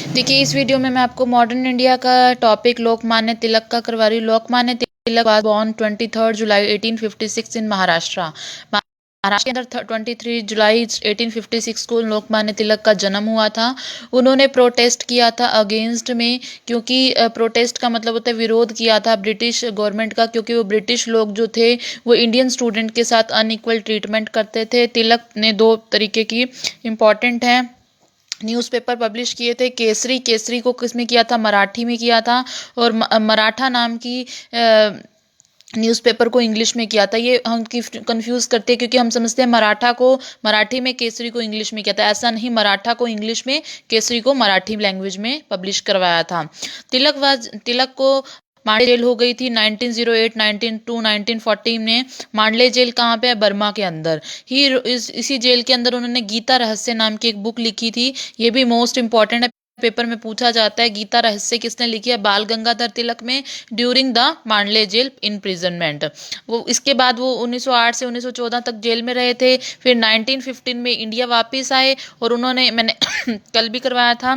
देखिए, इस वीडियो में मैं आपको मॉडर्न इंडिया का टॉपिक लोकमान्य तिलक का करवा रही हूँ। लोकमान्य तिलक वाज बॉर्न 23 जुलाई 1856 इन महाराष्ट्र। महाराष्ट्र के अंदर 23 जुलाई 1856 को लोकमान्य तिलक का जन्म हुआ था। उन्होंने प्रोटेस्ट किया था अगेंस्ट में, क्योंकि प्रोटेस्ट का मतलब होता है विरोध किया था ब्रिटिश गवर्नमेंट का, क्योंकि वो ब्रिटिश लोग जो थे वो इंडियन स्टूडेंट के साथ अनइक्वल ट्रीटमेंट करते थे। तिलक ने दो तरीके की इम्पॉर्टेंट हैं न्यूज़पेपर पब्लिश किए थे। केसरी, केसरी को किसमें किया था? मराठी में किया था। और मराठा नाम की न्यूज़पेपर को इंग्लिश में किया था। ये हम कंफ्यूज करते हैं, क्योंकि हम समझते हैं मराठा को मराठी में, केसरी को इंग्लिश में किया था। ऐसा नहीं, मराठा को इंग्लिश में, केसरी को मराठी लैंग्वेज में पब्लिश करवाया था। तिलक को मांडले जेल हो गई थी 1908, 1902, 1940 में। मांडले जेल कहाँ पे है? बर्मा के अंदर ही। इसी जेल के अंदर उन्होंने गीता रहस्य नाम की एक बुक लिखी थी। ये भी मोस्ट इंपॉर्टेंट है, पेपर में पूछा जाता है। गीता रहस्य किसने लिखी है? बाल गंगाधर तिलक में, during the Mandalay jail imprisonment. वो इसके बाद वो 1908 से 1914 तक जेल में रहे थे। फिर 1915 में इंडिया वापस आए, और उन्होंने मैंने कल भी करवाया था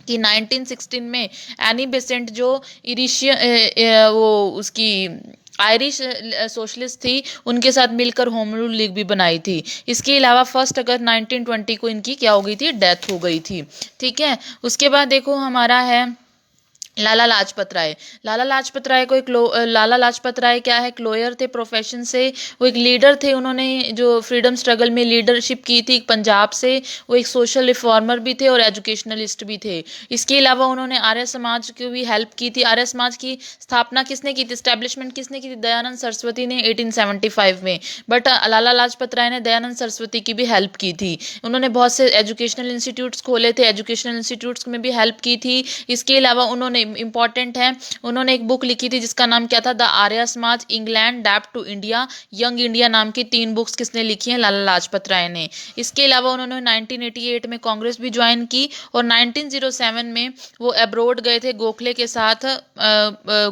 कि 1916 में एनी बेसेंट जो इरिशियन वो उसकी आयरिश सोशलिस्ट थी, उनके साथ मिलकर होम रूल लीग भी बनाई थी। इसके अलावा 1 अगस्त 1920 को इनकी क्या हो गई थी? डेथ हो गई थी। ठीक है। उसके बाद देखो हमारा है लाला लाजपत राय। लाला लाजपत राय को लाला लाजपत राय क्या है? लॉयर थे प्रोफेशन से। वो एक लीडर थे। उन्होंने जो फ्रीडम स्ट्रगल में लीडरशिप की थी पंजाब से। वो एक सोशल रिफॉर्मर भी थे और एजुकेशनलिस्ट भी थे। इसके अलावा उन्होंने आर्य समाज की भी हेल्प की थी। आर्य समाज की स्थापना किसने की थी? स्टैब्लिशमेंट किसने की थी? दयानंद सरस्वती ने 1875 में। बट लाला लाजपत राय ने दयानंद सरस्वती की भी हेल्प की थी। उन्होंने बहुत से एजुकेशनल इंस्टीट्यूट्स खोले थे, एजुकेशनल इंस्टीट्यूट्स में भी हेल्प की थी। इसके अलावा उन्होंने इंपॉर्टेंट है, उन्होंने एक बुक लिखी थी जिसका नाम क्या था? द आर्य समाज, इंग्लैंड, डैप टू इंडिया, यंग इंडिया नाम की 3 बुक्स किसने लिखी हैं? लाला लाजपत राय ने। इसके अलावा उन्होंने 1988 में कांग्रेस भी ज्वाइन की, और 1907 में वो अब्रोड गए थे गोखले के साथ।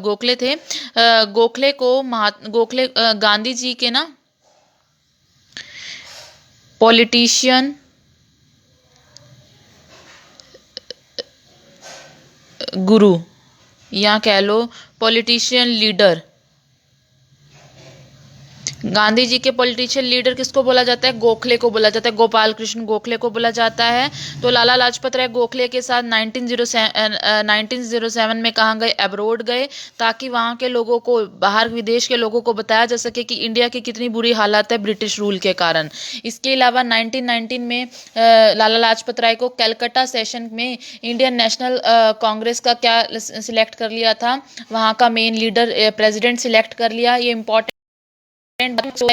गोखले थे, गोखले गांधी जी के ना पॉलिटिशियन, गुरु, या कह लो पॉलिटिशियन लीडर। गांधी जी के पॉलिटिशियन लीडर किसको बोला जाता है? गोखले को बोला जाता है। गोपाल कृष्ण गोखले को बोला जाता है। तो लाला लाजपत राय गोखले के साथ 1907 में कहाँ गए? अब्रोड गए, ताकि वहाँ के लोगों को, बाहर विदेश के लोगों को बताया जा सके कि इंडिया की कितनी बुरी हालत है ब्रिटिश रूल के कारण। इसके अलावा 1919 में लाला लाजपत राय को कलकत्ता सेशन में इंडियन नेशनल कांग्रेस का क्या सिलेक्ट कर लिया था? वहाँ का मेन लीडर प्रेसिडेंट सिलेक्ट कर लिया। ये इंपॉर्टेंट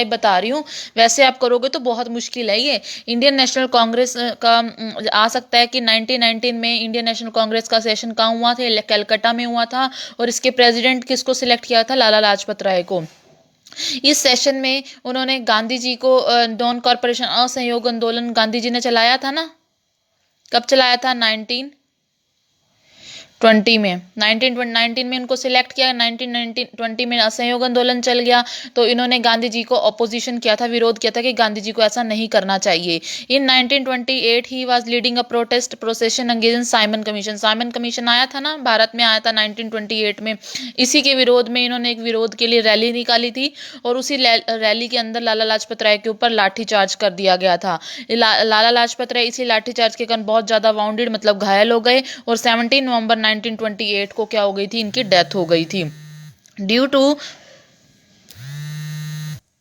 बता रही हूँ। वैसे आप करोगे तो बहुत मुश्किल है ये। इंडियन नेशनल कांग्रेस का आ सकता है कि 1919 में इंडियन नेशनल कांग्रेस का सेशन कहाँ हुआ था? कलकत्ता में हुआ था। और इसके प्रेसिडेंट किसको सिलेक्ट किया था? लाला लाजपत राय को। इस सेशन में उन्होंने गांधी जी को डॉन कॉरपोरेशन असहयोग आंदोलन गांधी जी ने चलाया था ना? कब चलाया था? 1920 में। 1919 में उनको सिलेक्ट किया। 1920 में असहयोग आंदोलन चल गया, तो इन्होंने गांधी जी को अपोजिशन किया था, विरोध किया था कि गांधी जी को ऐसा नहीं करना चाहिए। In 1928 he was leading a protest procession against Simon Commission. Simon Commission आया था ना, भारत में आया था 1928 में। इसी के विरोध में इन्होंने एक विरोध के लिए रैली निकाली थी, और उसी रैली के अंदर लाला लाजपत राय के ऊपर लाठीचार्ज कर दिया गया था। लाला लाजपत राय इसी लाठीचार्ज के कारण बहुत ज्यादा वाउंडेड, मतलब घायल हो गए, और 17 नवंबर 1928 को क्या हो गई थी? इनकी डेथ हो गई थी। Due to